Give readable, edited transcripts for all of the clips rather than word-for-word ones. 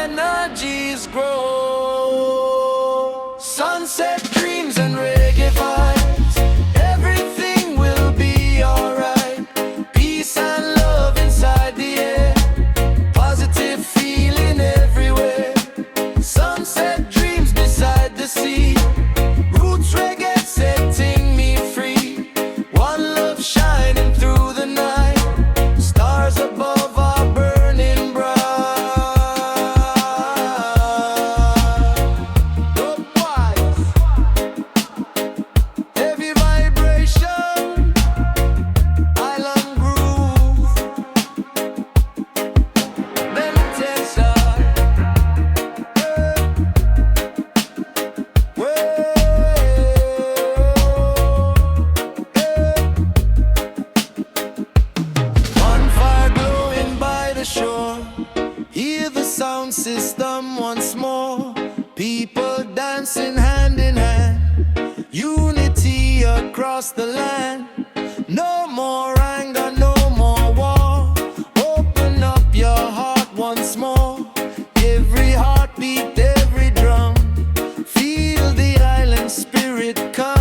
energies grow. Sunset dreams and reggae vibes, everything will be alright. Peace and love inside the air, positive feeling everywhere. Sunset dreams beside the sea, roots reggae setting me free. One love shining through the night, stars above are burning bright. Dub vibes, heavy vibration, island groove, meditation. Bonfire glowing by the shore, hear the sound system once more. People dancing hand in hand, unity across the land. No more anger, no more war. Open up your heart once more. Every heartbeat, every drum, feel the island spirit come.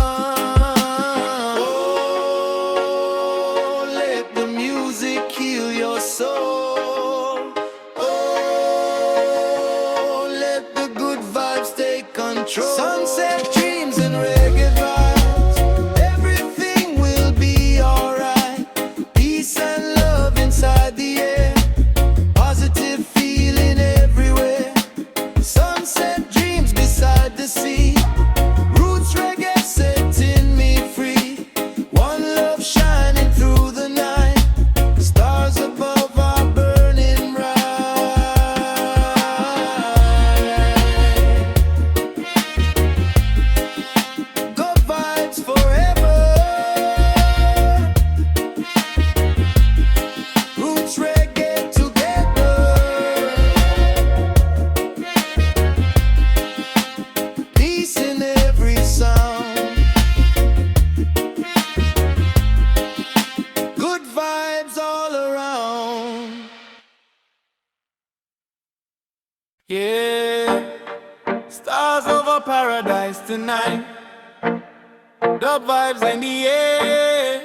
Oh, let the music heal your soul. Oh, let the good vibes take control. Sunset dreams and reggae vibes, everything will be alright. Peace and love inside the air, positive feeling everywhere. Sunset dreams beside the sea, roots reggae setting me free. One love shining through the night, stars above are burning bright. Good vibes forever, roots reggae together. Peace in every sound, good vibes all around. Yeah, stars over paradise tonight, dub vibes in the air.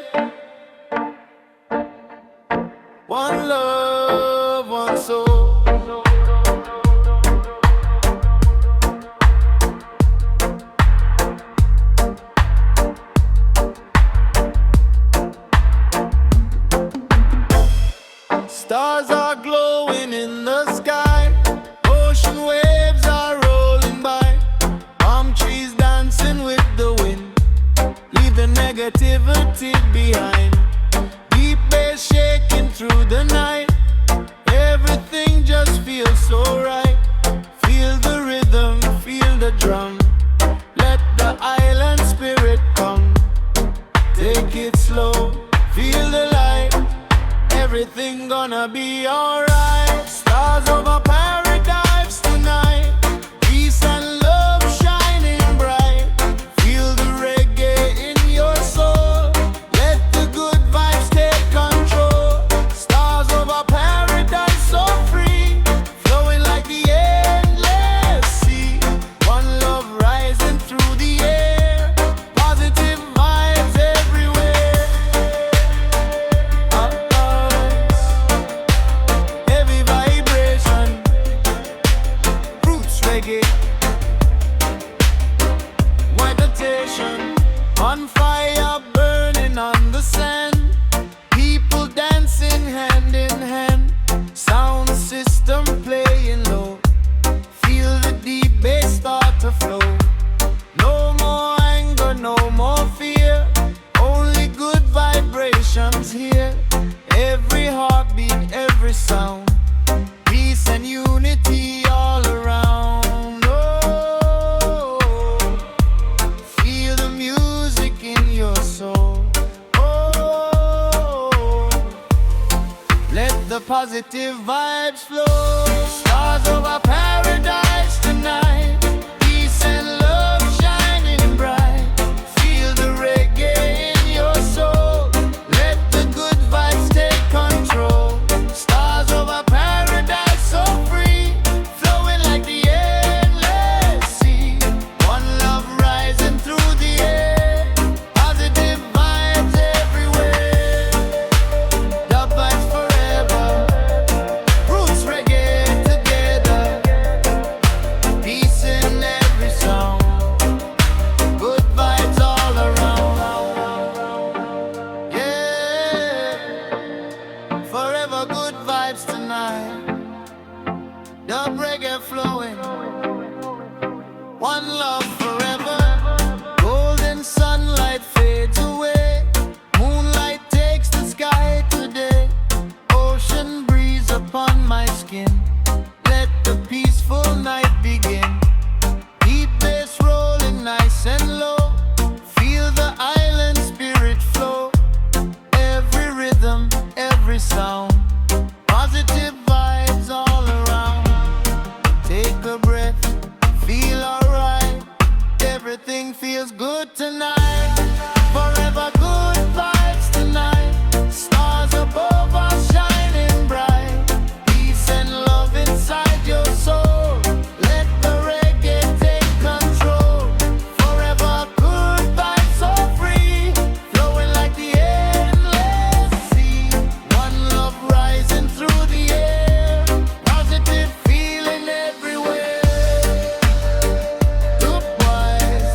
One love, one soul. Stars are glowing in the sky, ocean waves are rolling by, palm trees dancing with the wind, leave the negativity behind. Deep bass shaking through the night, everything just feels so right. Feel the rhythm, feel the drum, let the island spirit come. Take it slow, feel the light, everything gonna be alright. Stars over paradise tonight, peace and love shining bright. Feel the reggae in your soul, let the good vibes take control. Stars over paradise so free, flowing like the endless sea. One love rising through the air, positive vibes everywhere. Heavy vibration, roots reggae, meditation, on fire burning on the sand. People dancing hand in hand, sound system playing low. Feel the deep bass start to flow. No more anger, no more fear, only good vibrations here. Every heartbeat, every sound, peace and unity all around. Oh, feel the music in your soul. Oh, let the positive vibes flow. Stars over paradise tonight, peace and love shining bright. Feel the reggae in your soul, let the good vibes take control. Stars over paradise so free, flowing reggae flowing. One love forever. Golden sunlight fades away. Moonlight takes the sky today. Ocean breeze upon my skin. Let the peaceful night begin. Deep bass rolling nice and low. Feel the island spirit flow. Every rhythm, every sound. Positive vibes all around. Take a breath, feel alright. Everything feels good tonight. Forever good vibes tonight. Stars above us shining bright. Peace and love inside your soul. Let the reggae take control. Forever good vibes so free. Flowing like the endless sea. One love rising through the air. Positive feeling everywhere. Loop-wise,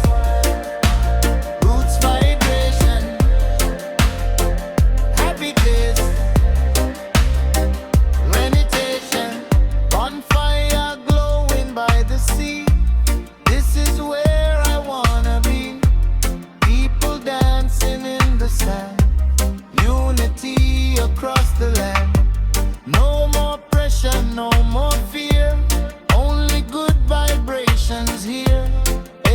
roots vibration. Happy days, meditation. Bonfire glowing by the sea. This is where I wanna be. People dancing in the sand. Unity across the land. No more pressure, no more fear. Only good vibrations here.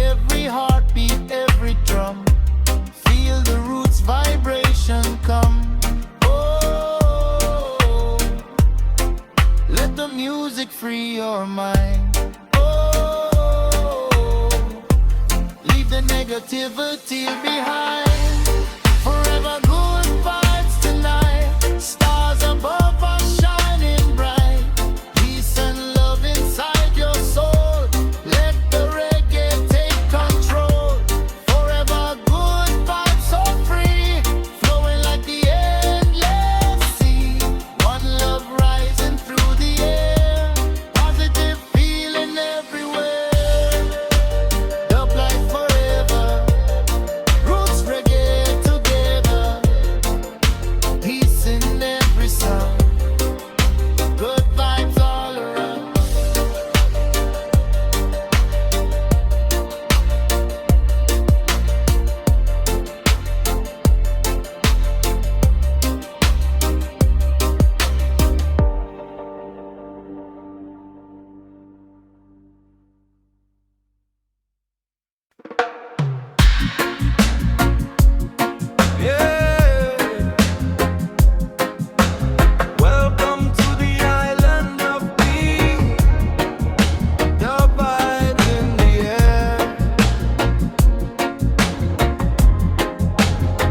Every heartbeat, every drum. Feel the roots vibration come. Oh, let the music free your mind. Oh, leave the negativity behind. Forever good vibes tonight. Stars above us shining bright. Peace and love inside your soul. Let the reggae take control. Forever good vibes so free. Flowing like the endless sea. One love rising through the air. Positive feeling everywhere. Dub life forever. Roots reggae together. Peace in every sound. Good vibes all around. Yeah. Welcome to the island of peace. Dub vibes in the air.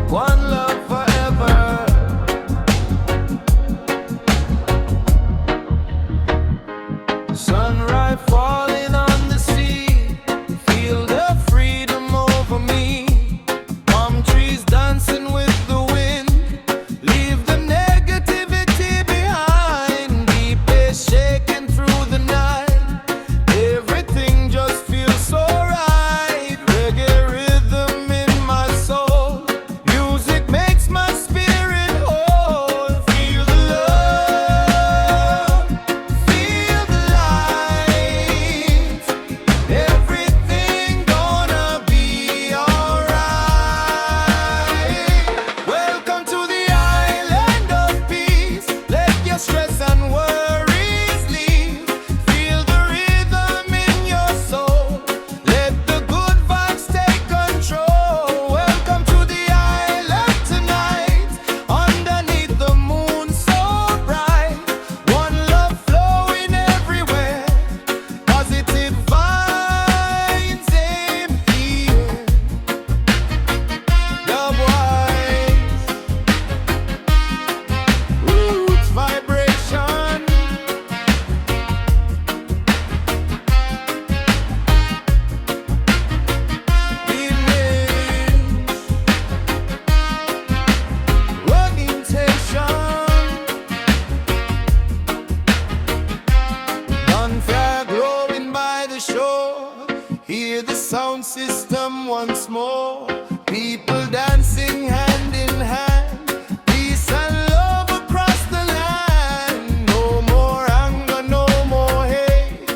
One love forever. Sunrise falling on the sea. Feel the freedom over me. Palm trees dancing with the wind. Leave the negativity behind. Deep bass shaking through the night. Everything just feels so right. Reggae rhythm in my soul. Music makes my spirit whole. Feel the love, feel the light. Everything gonna be alright. Welcome to the island of peace. Let your stress and worries leave. Feel the rhythm in your soul. Let the good vibes take control. Welcome to the island tonight. Underneath the moon so bright. One love flowing everywhere. Positive vibes in the air. Dub wise, roots vibration. Bonfire glowing by the shore. Hear the sound system once more. People dancing hand in hand. Peace and love across the land. No more anger, no more hate.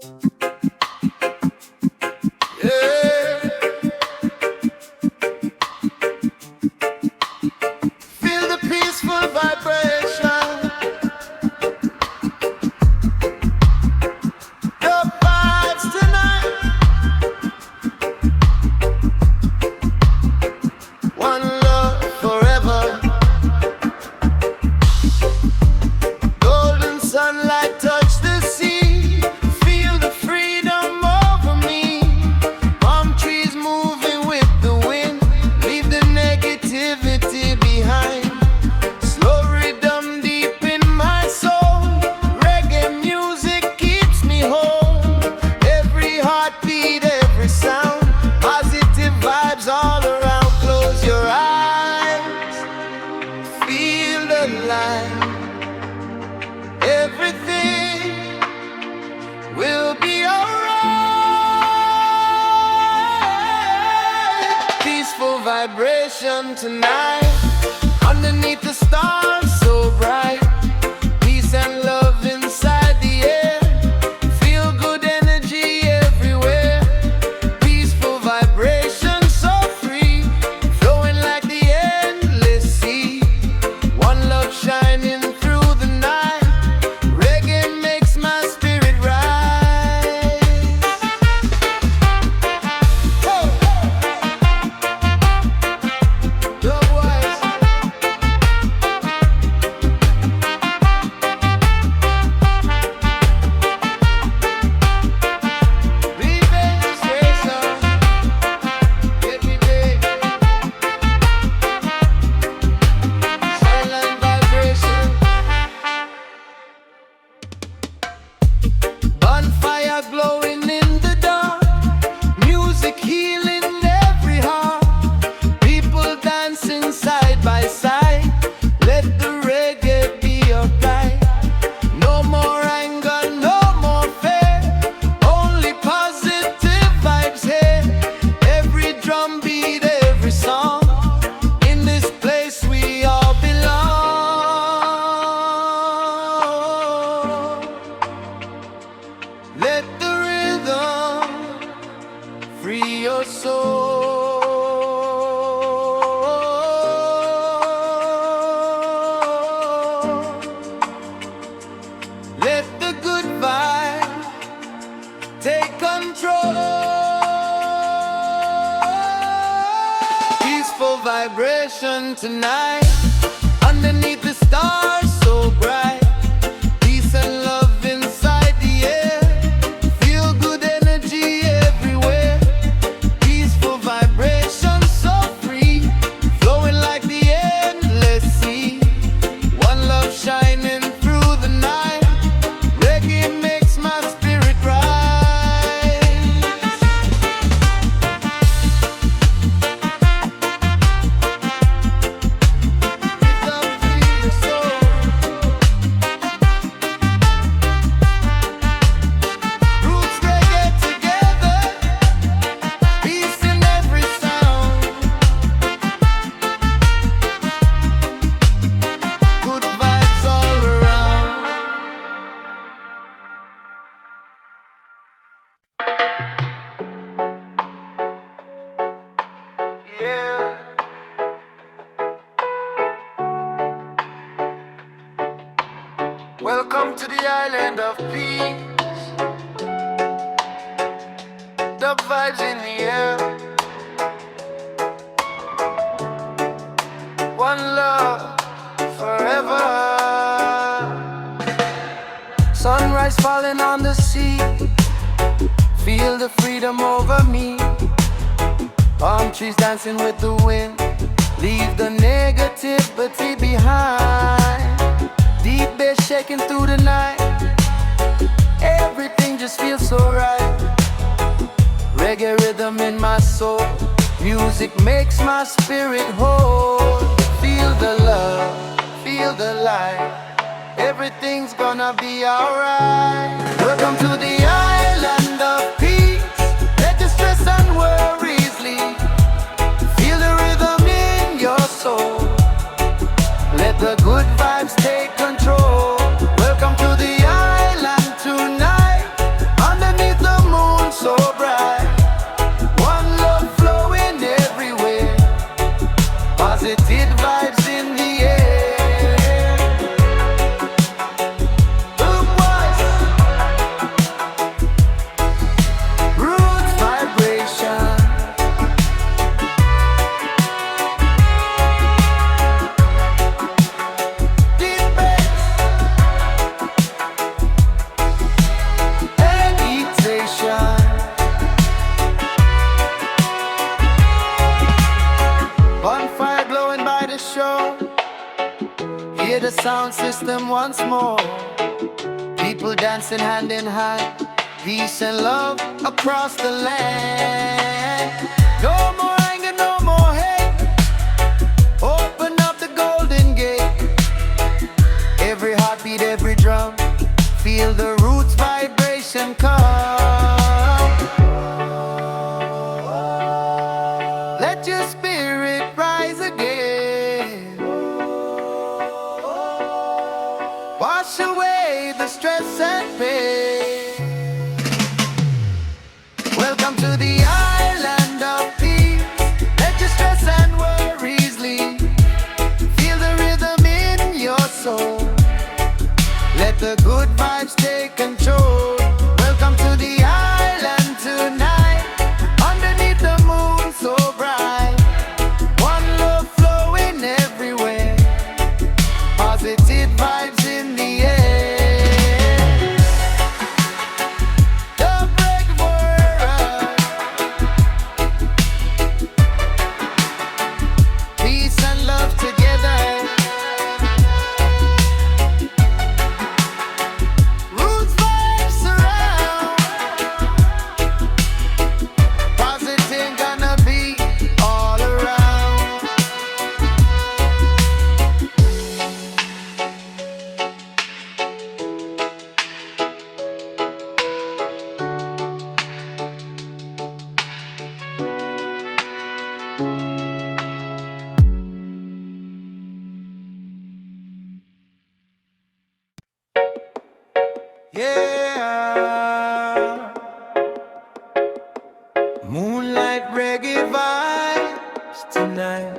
Yeah. Feel the peaceful vibration. The vibes tonight. One love forever. Golden sunlight touch the sea. Feel the freedom over me. Palm trees moving with the wind. Leave the negativity behind. Slow rhythm deep in my soul. Reggae music keeps me whole. Every heartbeat, every sound. Positive vibes all around. Close your eyes. Feel the light. Everything will be alright. Peaceful vibration tonight. Underneath the stars so bright. Peace and love inside the air. Feel good energy everywhere. Peaceful vibration so free. Flowing like the endless sea. One love shining through the night. Reggae makes my spirit rise. Oh. Dub wise. Be station. Get me big. Silent vibration. Bonfire glowing in the dark. Music healing every heart. People dancing side by side. Let the reggae be your guide. No more anger, no more fear. Only positive vibes here. Every drum beat, every song. In this place we all belong. Let the rhythm free your soul. Let the good vibe take control. Peaceful vibration tonight. Underneath the stars so bright. Peace and love inside the air. Feel good energy everywhere. Peaceful vibration so free. Flowing like the endless sea. One love shining through the night. Reggae makes my spirit rise. Rhythm free your soul. Roots reggae together. Peace in every sound. Good vibes all around. Yeah. Welcome to the island of peace. Dub vibes in the air. One love forever. Sunrise falling on the sea. Feel the freedom over me. Palm trees dancing with the wind. Leave the negativity behind. Deep bass shaking through the night. Everything just feels so right. Reggae rhythm in my soul. Music makes my spirit whole. Feel the love, feel the light. Everything's gonna be alright. Welcome to the island of peace. Let the stress and worries leave. Feel the rhythm in your soul. Let the good vibes take control. Welcome to the island tonight. Underneath sound system once more. People dancing hand in hand, peace and love across the land. No more anger, no more hate. Open up the golden gate. Every heartbeat, every drum, feel the roots vibration come. Let your spirit rise again. Wash away the stress and pain. Welcome to the island of peace. Let your stress and worries leave. Feel the rhythm in your soul. Let the good vibes take control. Welcome to the island tonight. Underneath the moon so bright. One love flowing everywhere. Positive vibes in the air. Dub Reggae world. Peace and love together. Roots vibes surround. Positive gonna be all around. Yeah. Moonlight reggae vibes tonight.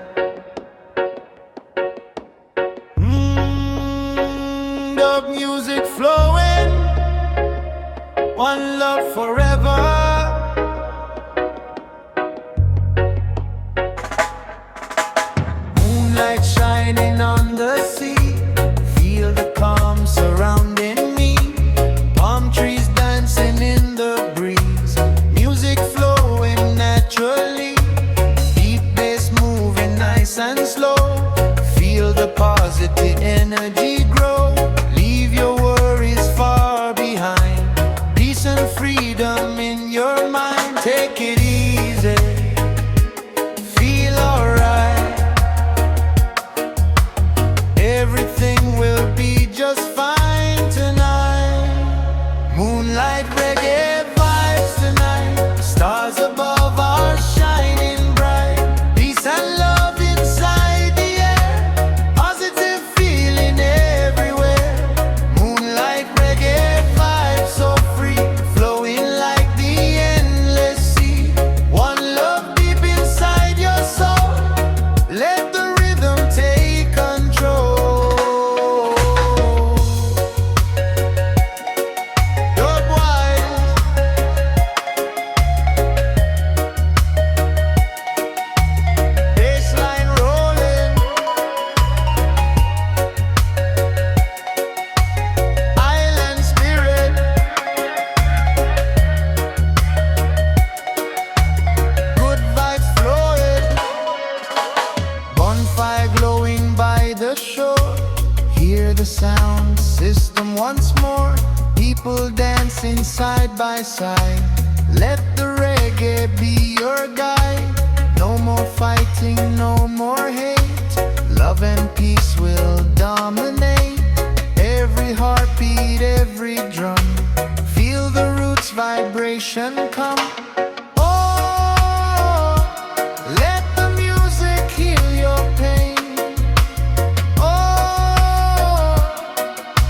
Dub music flowing. One love forever. Moonlight shining on the sea. Feel the calm surrounding me. Palm trees dancing in the breeze. Music flowing naturally. Beat bass moving nice and slow. Feel the positive energy grow. Leave your worries far behind. Peace and freedom in your mind. Take it easy. Feel alright. Everything will be just fine tonight. Moonlight reggae vibes tonight. Stars above are shining bright. Peace and love inside the air. Positive feeling everywhere. Moonlight reggae vibes so free. Flowing like the endless sea. One love deep inside your soul. Let the rhythm take control. Dub wise. Bassline rolling. Island spirit. Good vibes flowing. Bonfire glowing by the shore. Hear the sound system once more. People dancing side by side. Let the reggae be your guide. No more fighting, no more hate. Love and peace will dominate. Every heartbeat, every drum. Feel the roots vibration come. Oh, let the music heal your pain. Oh,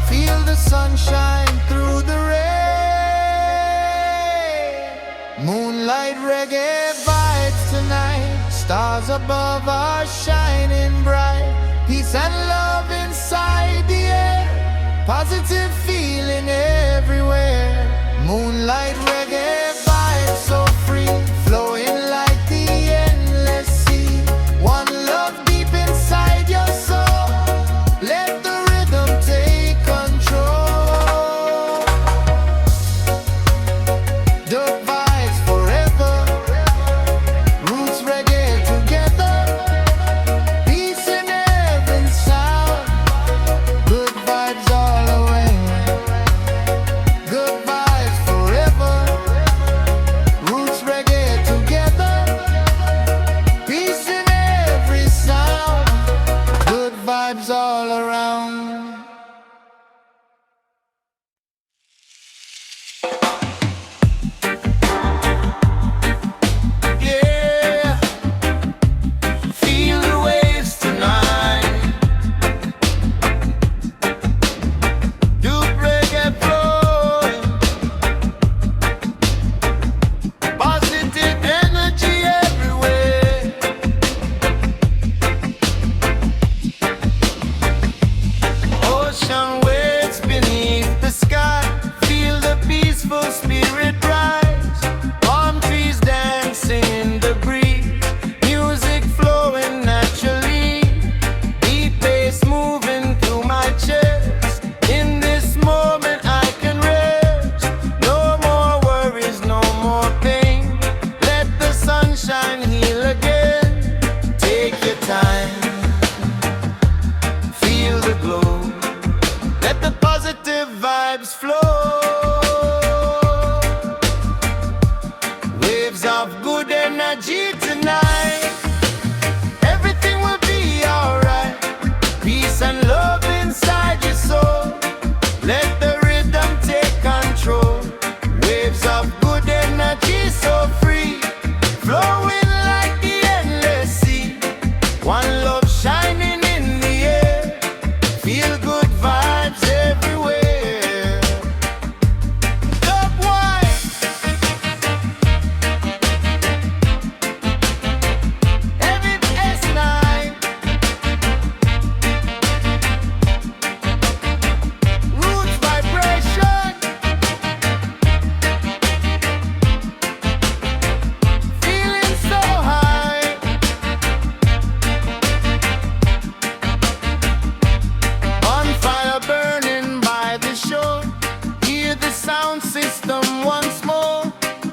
feel the sunshine through the rain. Moonlight reggae vibes tonight. Stars above are shining bright. Peace and love inside the air. Positive feeling everywhere. Moonlight reggae vibes so free. Flowing like the endless sea. One love deep inside your soul. Let the rhythm take control. Dub vibes forever. Roots reggae together. Peace in every sound. energy tonight. Everything will be alright. Peace and love inside your soul. Let the rhythm take control. Waves of good energy so free, flowing like the endless sea. One love shining in the air. Feel good vibes everywhere. Dub wine, heavy S9, roots vibration. Feeling so high. On fire burning by the shore. Hear the sound system once more.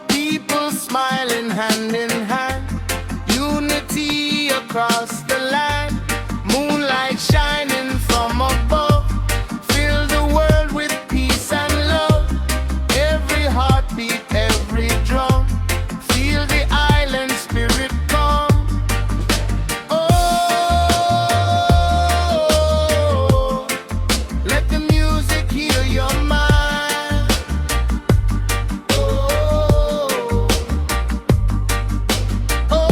People smiling hand in hand. Unity across the land. Moonlight shining from above. Fill the world with peace and love. Every heartbeat, every drum. Feel the island spirit come. Oh, let the music heal your mind. Oh,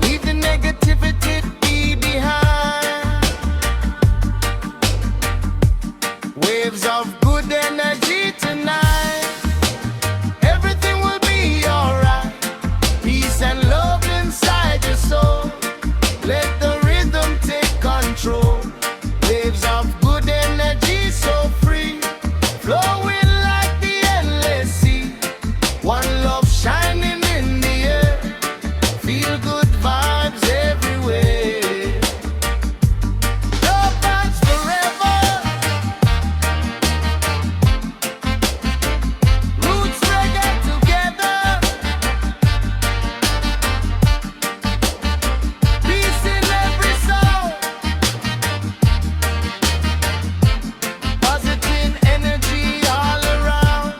leave the negativity be behind. Waves of good energy tonight. Everything will be alright. Peace and love inside your soul. Let the rhythm take control. Waves of good energy so free, flowing like the endless sea. One love shining in the air. Feel good vibes everywhere. Love vibes forever. Roots reggae together. Peace in every soul. Positive energy all around.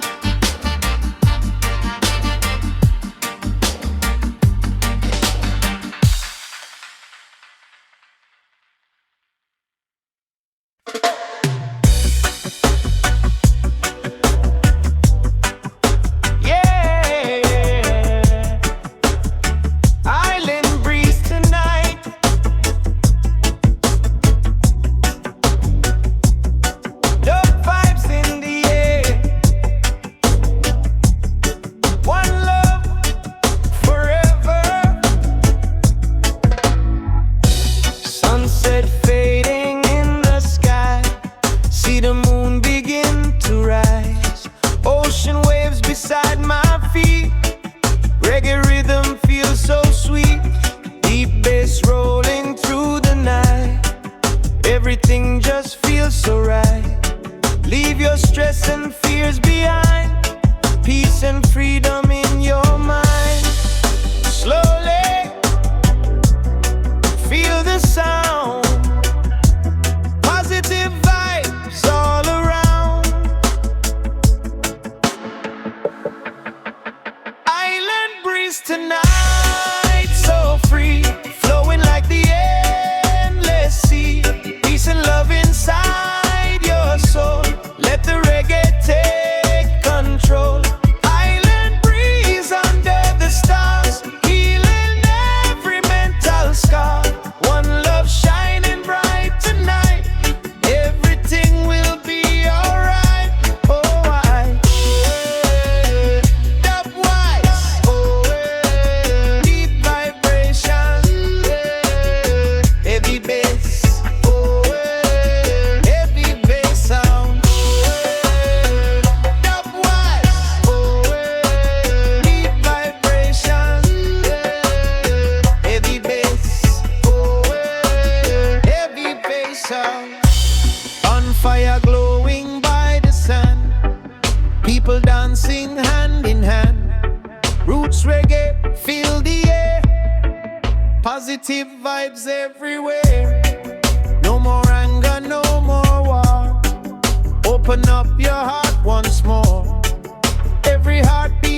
Yeah. Island breeze tonight. Love vibes in the air. One love forever. Sunset fading in the sky. See the moon begin to rise. Ocean waves beside my feet. Reggae rhythm feels so sweet. Deep bass rolling through the night. Everything just feels so right. Leave your stress and fears behind. Peace and freedom in your mind. Slowly feel the sound. Positive vibes all around. Island breeze tonight, so free, flowing like the endless sea. Peace and love inside your soul. Let the reggae take control. Island breeze under the stars, healing every mental scar. One love shining bright tonight. Everything will be alright. Oh, dub wise. Oh, deep vibration. Heavy bass. Oh, heavy bass sound. Dub wise. Oh, deep vibration. Heavy bass. Oh, heavy bass sound. On fire glowing by the sun. People dancing hand in hand. Roots reggae, fill the air. Positive vibes everywhere. No more anger, no more war. Open up your heart once more. Every heartbeat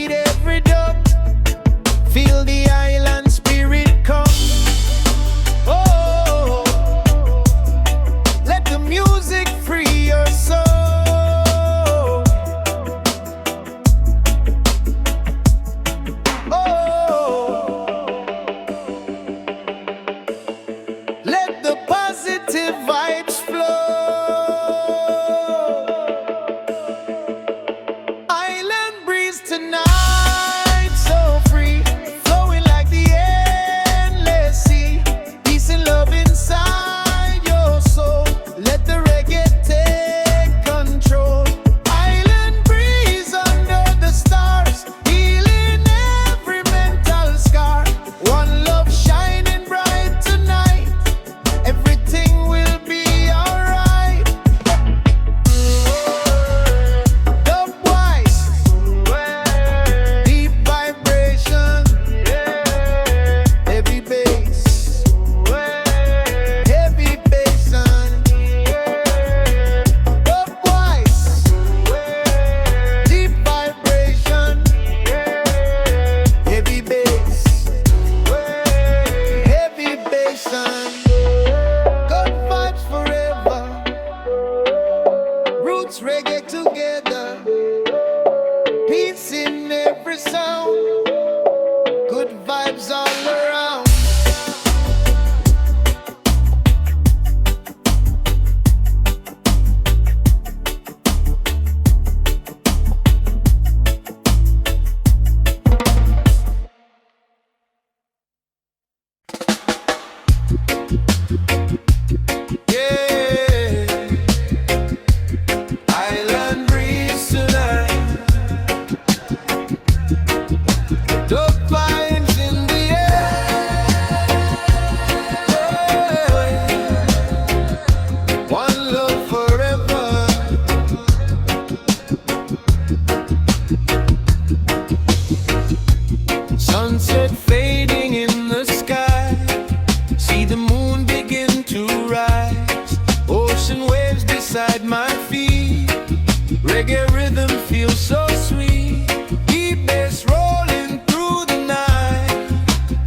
rhythm feels so sweet. Deep bass rolling through the night.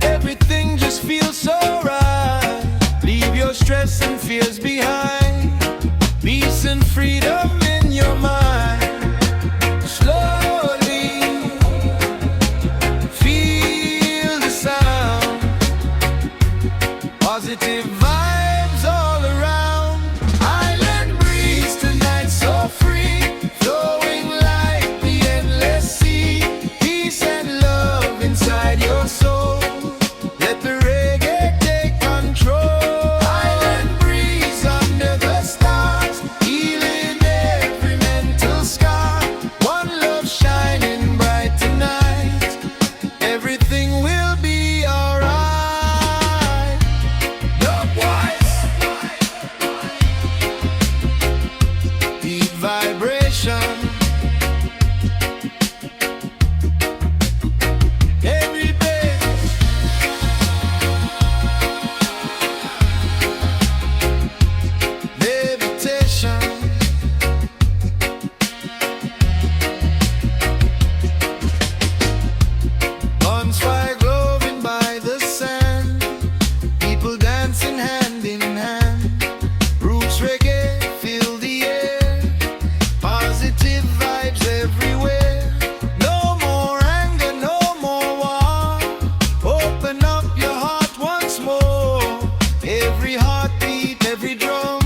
Everything just feels so right. Leave your stress and fears behind. Peace and freedom in your mind. Slowly feel the sound. Positive vibes all around. Island breeze tonight so free, flowing like the endless sea. Peace and love inside your soul. Let the reggae take control. Island breeze under the stars, healing every mental scar. One love shining bright tonight. Everything will be alright. Dubwise, deep vibration. Every day, levitation. Bonfire glowing by the sand. People dancing hand in hand. Roots reggae fill the air. Positive vibes everywhere. No more anger, no more war. Open up your heart once more. Every heartbeat, every drum.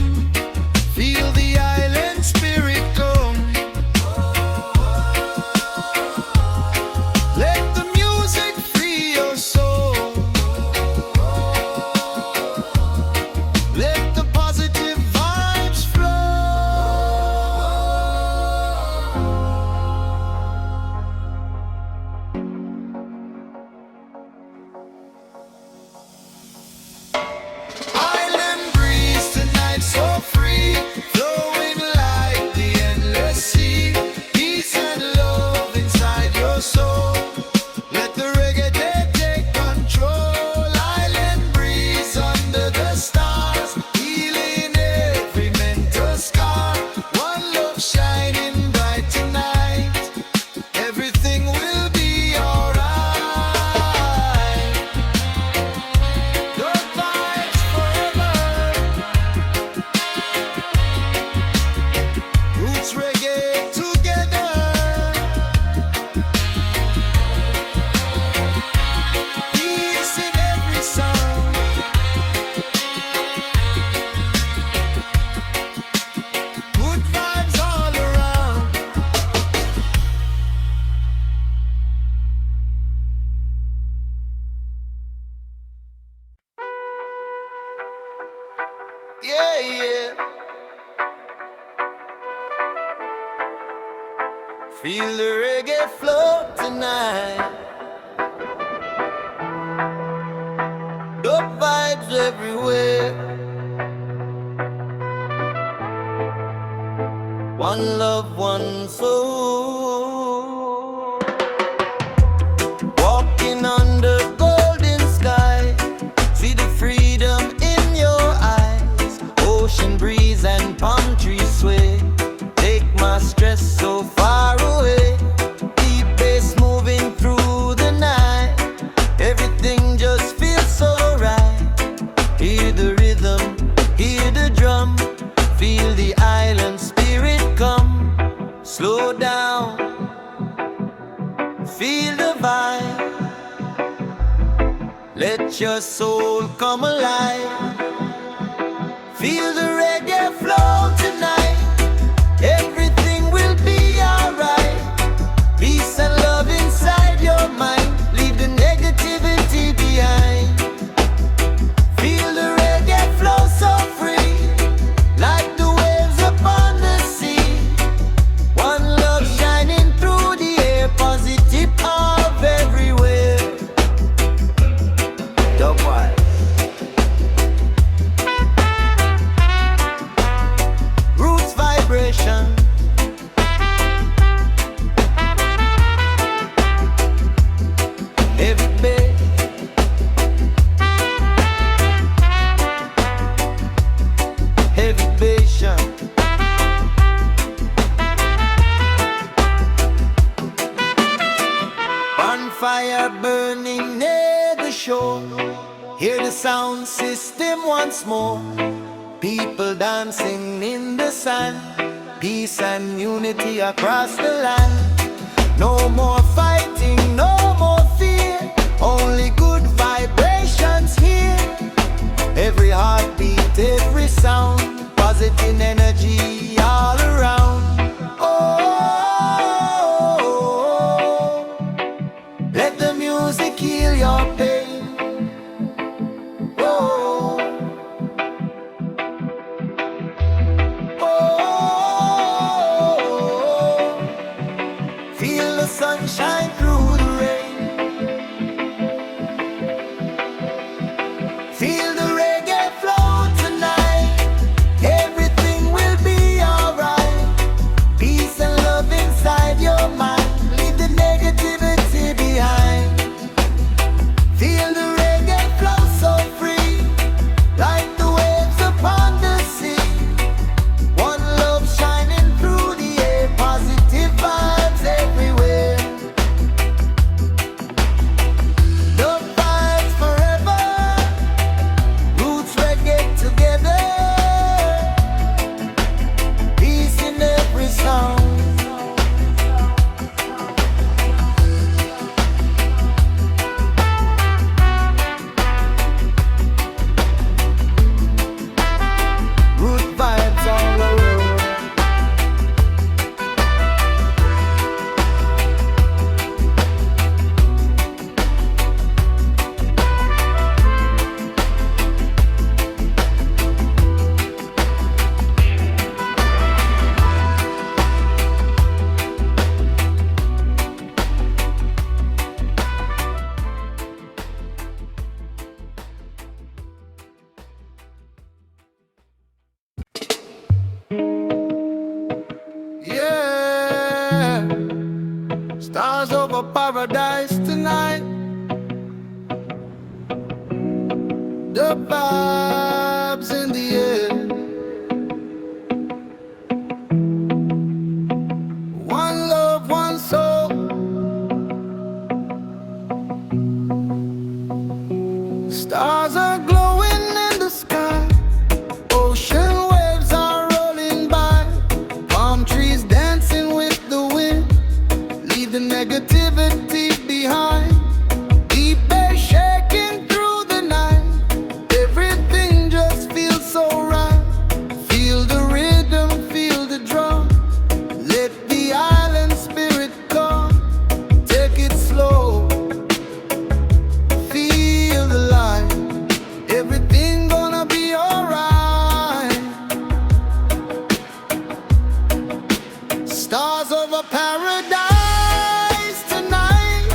Feel the island spirit come. Let the music free your soul. Let the positive vibes flow. Island breeze tonight so free, flowing like the endless sea. Peace and love inside your soul. Let the reggae take control. Island breeze under the stars, healing every mental scar. One love shining bright tonight. Everything will be alright. Good vibes forever. Roots reggae together. Peace in every sound. Good vibes all around. Yeah, yeah. Feel the reggae flow tonight. Dope vibes everywhere. One love, one soul. Walking under golden sky. See the freedom in your eyes. Ocean breeze and palm trees sway. Take my stress so far away. Deep bass moving through the night. Everything just feels so right. Hear the rhythm, hear the drum. Feel the island spirit come. Slow down, feel the vibe. Let your soul come alive. Feel the reggae flow tonight. Everything will be alright. Peace and love inside your mind. Leave the negativity behind. Feel the reggae flow so free, like the waves upon the sea. One love shining through the air. Positive of everywhere. Dubwise. Roots fire burning near the shore. Hear the sound system once more. People dancing in the sand. Peace and unity across the land. No more fighting, no more fear. Only good vibrations here. Every heartbeat, every sound. Positive energy all around. Oh, let the music heal your pain. Oh, oh, feel the sunshine through the rain. Feel the reggae flow tonight. Everything will be alright. Peace and love inside your mind. Leave the negativity behind. Feel the reggae flow so free, like the waves upon the sea. One love shining through the air. Positive vibes everywhere. Love vibes forever. Roots reggae together. Peace in every sound. Root vibes all around. Yeah, stars over paradise tonight. The vibes in the air. One love, one soul. Stars are glowing in the sky. Ocean waves are rolling by. Palm trees dancing with the wind. Leave the negativity behind. Deep bass shaking through the night. Everything just feels so right. Feel the rhythm, feel the drum. Let the island spirit come. Take it slow. Feel the light. Everything gonna be alright. Stars over paradise tonight.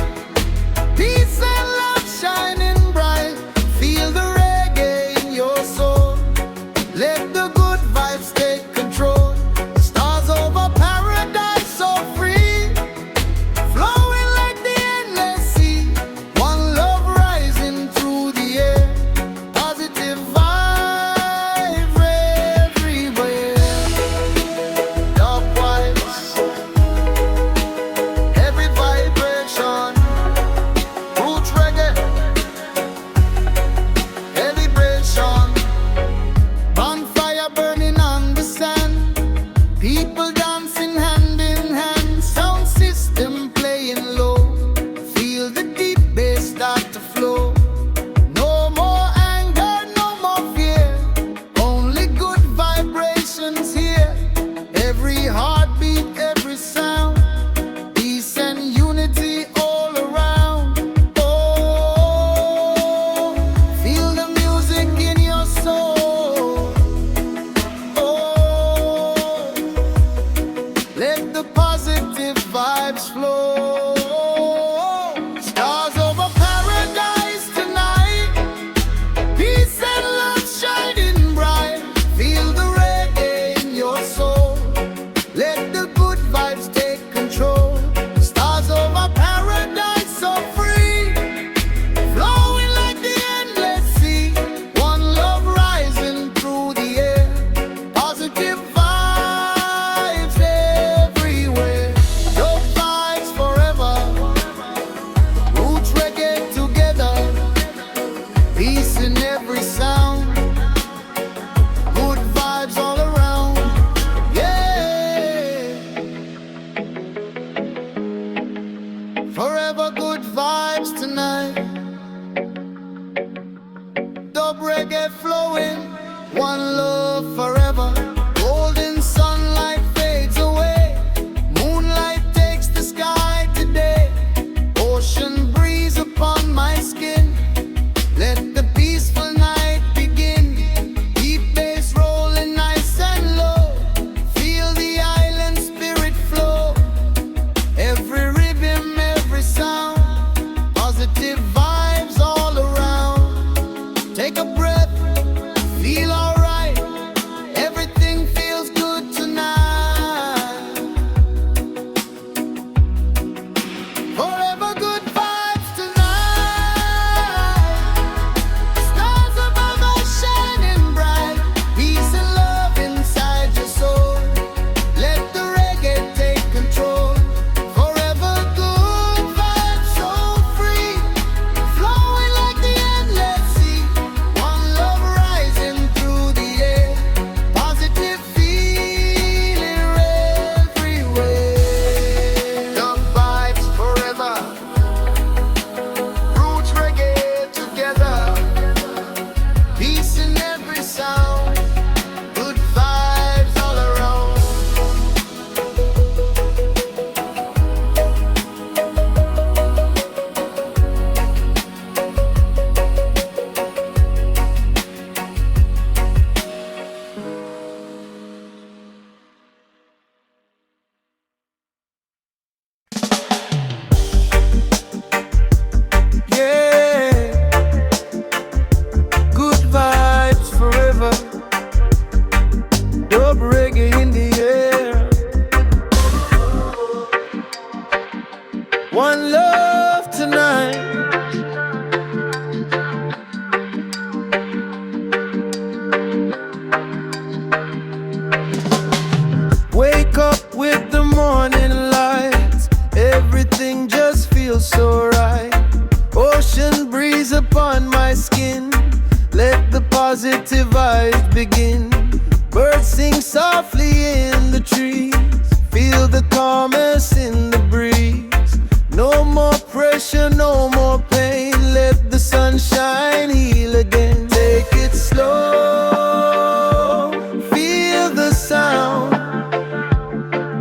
Peace and love shining bright. Feel the reggae in your soul. Let the good vibes take control. Stars over paradise so free. Flowing like the endless sea. One love rising through the air. Positive vibes everywhere. Dub vibes. Every vibration. Roots reggae. Celebration. Bonfire burning on the sand. People dancing hand in hand. Sound system playing low. Feel the deep bass start to flow. No more anger, no more fear. Only good vibrations here. Every heartbeat, every sound. Peace and unity all around. Oh, feel the music in your soul. Oh, let the positive vibes flow. Stars over paradise tonight. Peace and love shining bright. Feel the reggae in your soul. Let the good vibes take control. Stars over paradise so free. Flowing like the endless sea. One love rising through the air. Positive vibes everywhere. Your vibes forever. Forever good vibes tonight. Dub reggae flowing, one love forever. Golden sunlight fades away, moonlight takes the sky today. Ocean breeze upon my skin, let the peaceful night begin. Deep bass rolling nice and low, feel the island spirit flow. Every rhythm, every sound, positive vibes all around. Take a breath, feel alright, everything feels good tonight. Forever good vibes tonight. Stars above us shining bright, peace and love inside your soul. Let the reggae take control. Forever good vibes, so free, flowing like the endless sea. One love rising through the air, positive feeling everywhere. Dub vibes forever, roots reggae together, peace in every sound, good vibes all around. Yeah, good vibes forever. Dub reggae in the air. One love tonight. Wake up with the morning light, everything just feels so right. Ocean breeze upon my skin, let the positive vibes begin. Birds sing softly in the trees, feel the calmness in the breeze. No more pressure, no more pain, let the sunshine heal again. Take it slow, feel the sound,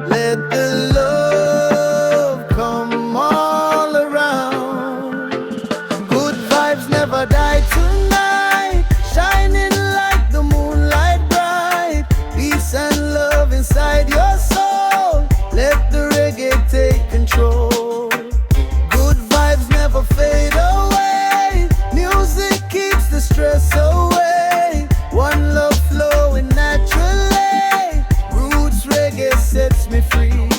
let the love come all around. Good vibes never die tonight, shining like the moonlight bright. Peace and love inside your soul, let the reggae take control. Good vibes never fade away, music keeps the stress away. One love flowing naturally, roots reggae sets me free.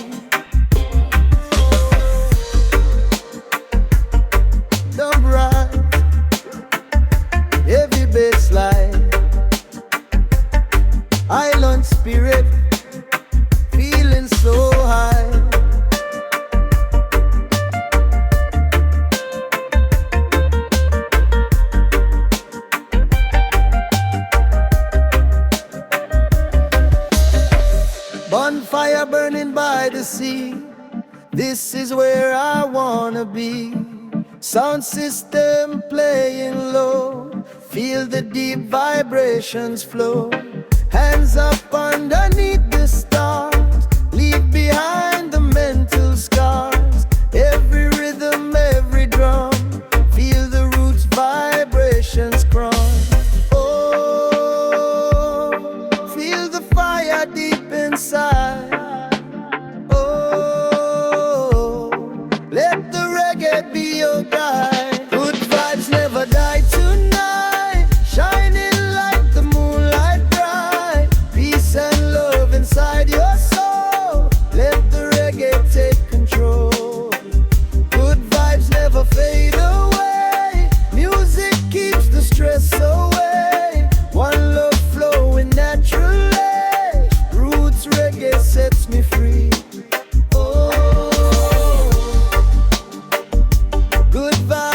Dub right, heavy bass line, island spirit, feeling so high. Bonfire burning by the sea, this is where I wanna be. Sound system playing low, feel the deep vibrations flow. Hands up underneath the stars, leave behind the mental scars. Every rhythm, every drum, feel the roots vibrations cross. Oh, feel the fire deep inside. Oh, let the reggae be your guide. Good vibes never die tonight, shining like the moonlight bright. Peace and love inside your soul, let the reggae take control. Good vibes never fade away, music keeps the stress away. One love flowing naturally, roots reggae sets me free. Oh, good vibes.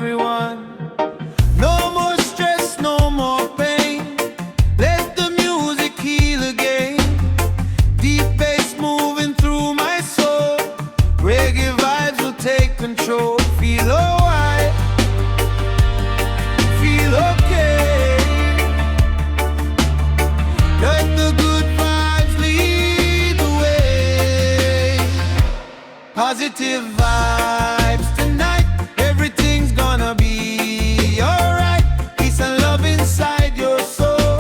everyone. No more stress, no more pain. Let the music heal again. Deep bass moving through my soul. Reggae vibes will take control. Feel alright, feel okay. Let the good vibes lead the way. Positive vibes tonight. Everything's gonna be alright. Peace and love inside your soul.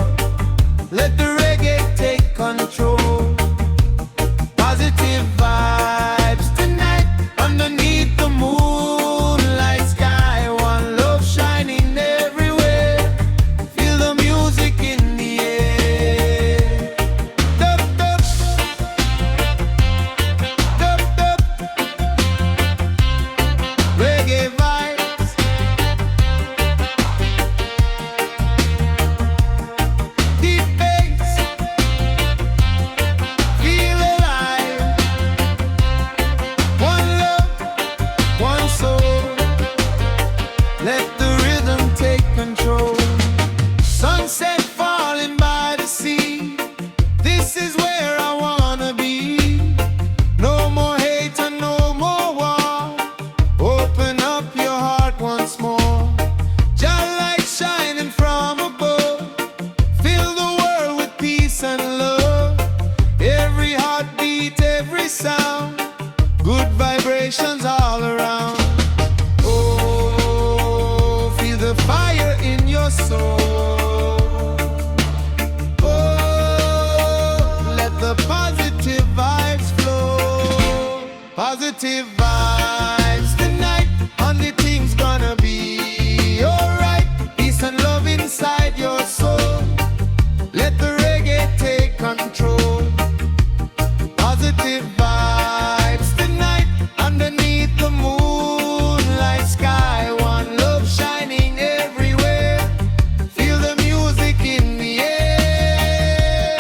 Let the reggae take control. Positive vibes tonight. Underneath the moonlight sky, one love shining everywhere. Feel the music in the air. Dub, dub. Dub, dub. Reggae vibes. Deep bass. Feel alive. One love, one soul. Let the rhythm take control. Sunset falling by the sea. This is where I wanna be. No more hate and no more war. Open up your heart once more. Jah light shining from above. Fill the world with peace and love. Every heartbeat, every sound. Good vibrations all around. Oh, feel the fire in your soul. Oh, let the positive vibes flow. Positive vibes tonight. Only thing's gonna be alright. Peace and love inside your soul. Let the reggae take control. Positive vibes tonight. Underneath the moonlight sky, one love shining everywhere. Feel the music in the air.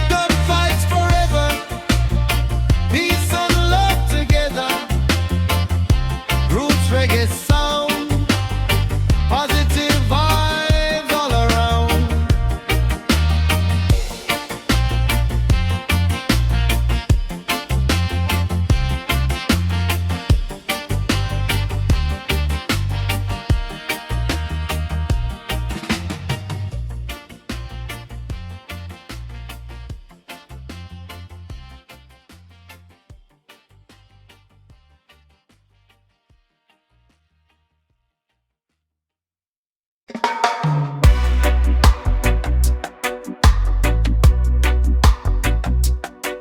Dub fights forever. Peace and love together. Roots reggae sound. Positive vibes all around.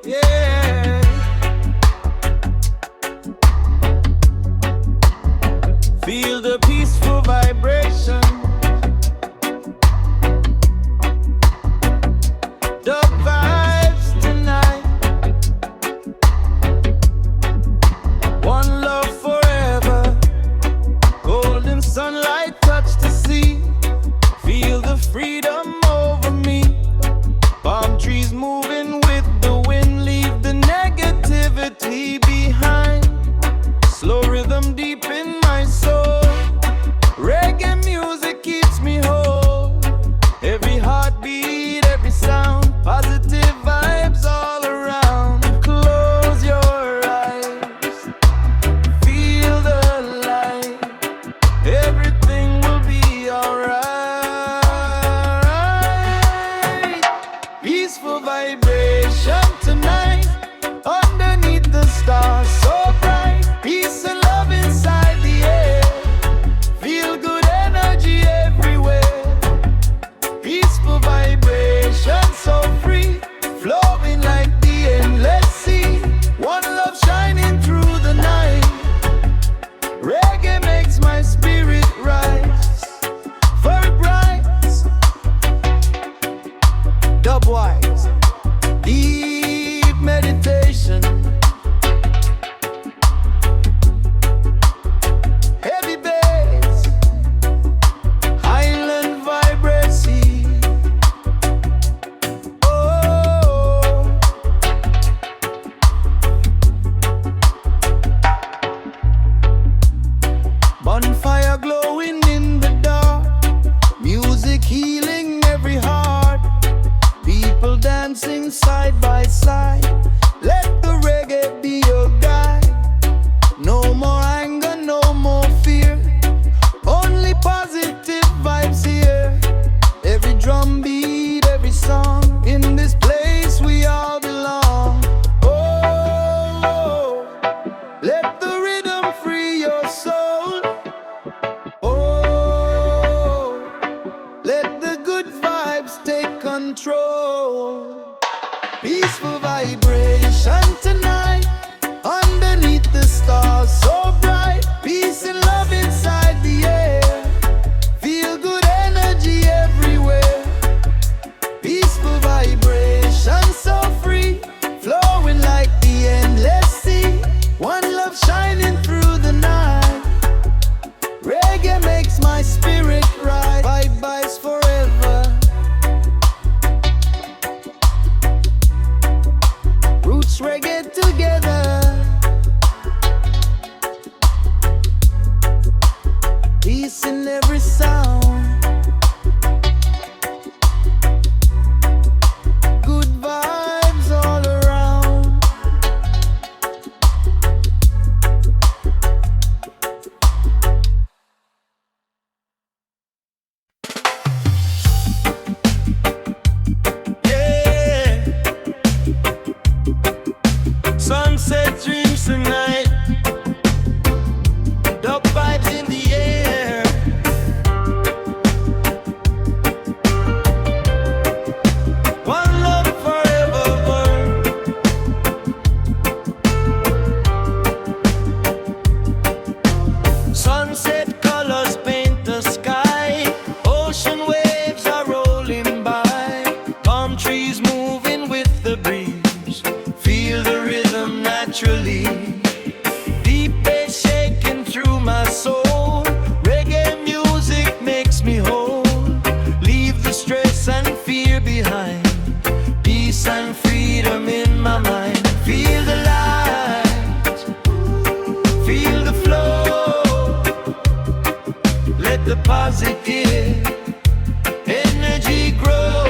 Yeah. Feel the peaceful vibration. Dub vibes tonight. One love forever. Golden sunlight touch the sea. Feel the freedom over me. Palm trees moving with the wind. Leave the negativity behind. Slow rhythm deep in my soul. Reggae music keeps me whole. Every heartbeat, every sound. Positive vibes all around. Close your eyes. Feel the light. Everything will be alright. Peaceful vibration tonight. Underneath the stars so bright. Peace and love inside the air. Feel good energy everywhere. Peaceful vibration so free. Flowing like the endless sea. One love shining through the night. Reggae makes my spirit rise. Very bright. Dubwise, deep meditation, heavy bass, island vibrancy. Oh, bonfire glowing in the dark, music healing every heart, people dancing side by side. Let the reggae be your guide. No more anger, no more fear, only positive vibes here. Every drum beat, every song, in this place we all belong. Oh, let the rhythm free your soul. Oh, let the good vibes take control. Peaceful vibration tonight, underneath the stars so bright. Peace and love inside the air, feel good energy everywhere. Peaceful vibration so free, flowing like the endless sea. One love shining through the night. Reggae makes my spirit rise. Vibes forever. Roots reggae together. Peace in every sound. Good vibes all around. Yeah. Sunset dreams tonight. Dub vibes in the air. One love forever. Sunset colors paint the sky. Ocean waves are rolling by. Palm trees moving with the breeze. Feel the rhythm naturally. Deep bass shaking through my soul. Reggae music makes me whole. Leave the stress and fear behind. Peace and freedom in my mind. Feel the light, feel the flow. Let the positive energy grow.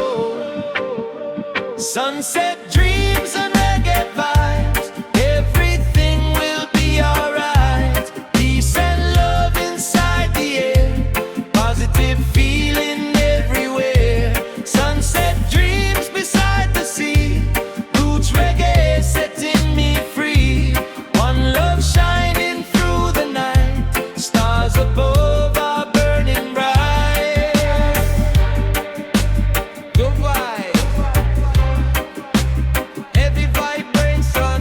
Sunset dreams and reggae vibes. Everything will be alright. Peace and love inside the air. Positive feeling everywhere. Sunset dreams beside the sea. Roots reggae setting me free. One love shining through the night. Stars above are burning bright. Good vibe. Heavy vibration.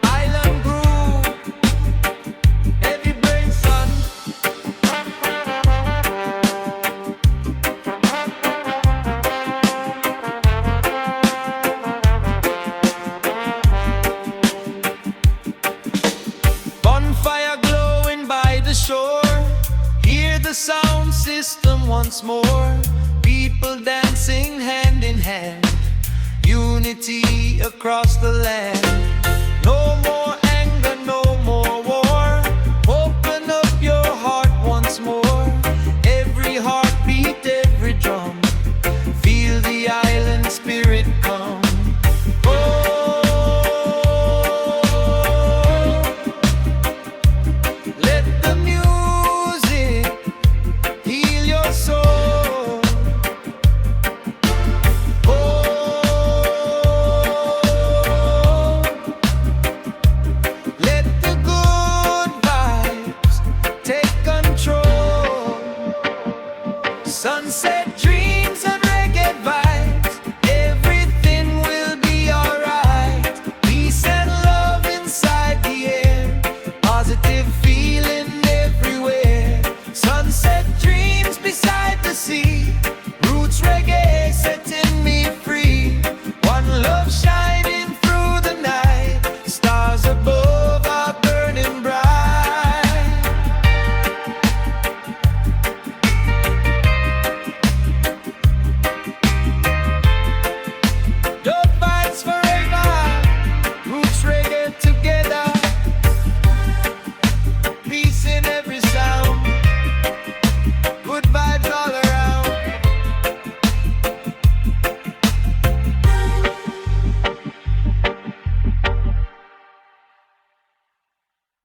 Island groove. Heavy vibration. Bonfire glowing by the shore. Hear the sound system once more. People dancing hand in hand. Unity across the land. No more anger, no more war. Open up your heart once more. Every heartbeat, every drum. Feel the island spirit come. Let the music heal your soul. Let the good vibes take control. Sunset dreams and reggae vibes. Everything will be alright. Peace and love inside the air. Positive feeling everywhere. Sunset dreams beside the sea.